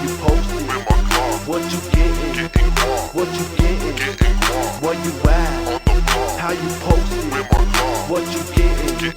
you posted? What you getting? What you getting? Where you at? How you posted? What you getting?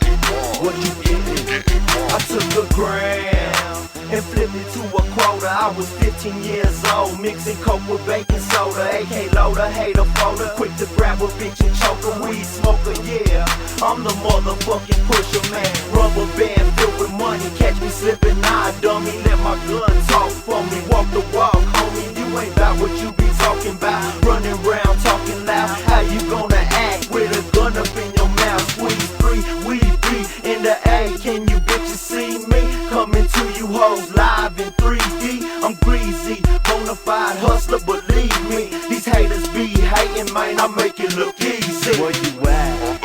What you getting? I took a gram and flipped it to a quota. I was 15 years old, mixing coke with baking soda. AK loader, hater folder, quick to grab a bitch and choke her. Weed smoker, yeah, I'm the motherfucking pusher, man. Rubber band filled with money, catch me slipping, nah, dummy. Let my gun talk for me, walk the walk, homie. You ain't about what you be talking about. Running around talking loud, how you gonna act with a gun up in your mouth? Squeeze free, we be in the A. Can you bitches see me? Coming to you hoes live in 3D. I'm greasy, bonafide hustler, believe me. These haters be hating, man, I make it look easy. Where you at?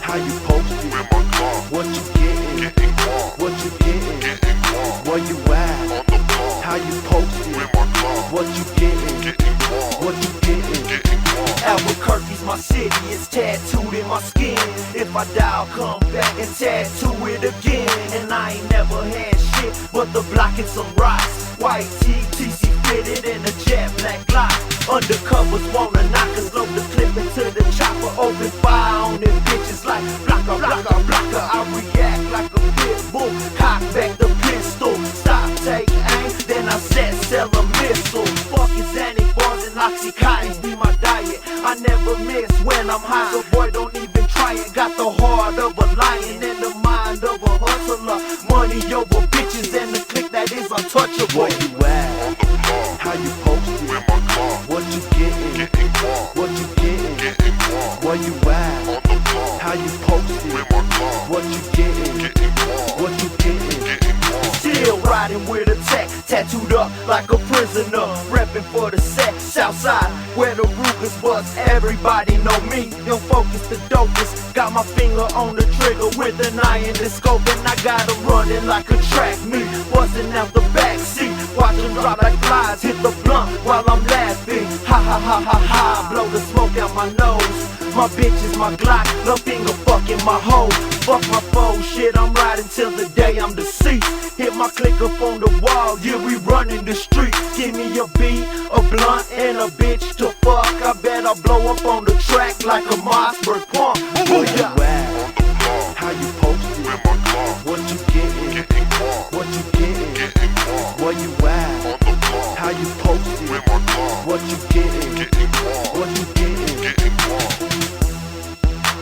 How you posted? What you getting? What you getting? Where you at? How you posted? What you getting? What you getting? Albuquerque's my city, it's tattooed in my skin. If I die, I'll come back and tattoo it again. And I ain't never had shit but the block and some rocks. White tee, TC fitted and a jet black Glock. Undercovers wanna knock us, load the clip into the chopper. Open fire on them bitches like blocker, blocker, blocker. I react like a pit bull, cock back the pistol. Stop, take aim, then I set, sell a missile. Fuck is bars and oxycontins be my diet. I never miss when I'm high, so boy don't even try it. Got the heart of a lion and the mind of a hustler. Money over bitches and the click that is untouchable. Where you at? How you posted? What you getting? What you getting? Where you at? How you posted? What you getting? What you getting? Still riding with a tech, tattooed up like a prisoner. Reppin' for the set, Southside, where the Rugers bust. Everybody know me, young focus the dopest. Got my finger on the trigger with an eye in the scope. And I got 'em running like a track meet, buzzing out the backseat. Watch them drop like flies, hit the blunt while I'm laughing. Ha ha ha ha ha, blow the smoke out my nose. My bitch is my Glock, no finger fucking my hoe. Fuck my foe, shit, I'm riding till the day I'm deceased. Hit my click up on the wall, yeah, we running the street. Give me a beat, a blunt, and a bitch to fuck. I bet I'll blow up on the track like a Mossberg punk. Where you at? How you posted? What you getting? What you getting? Where you at? How you posted? What you getting?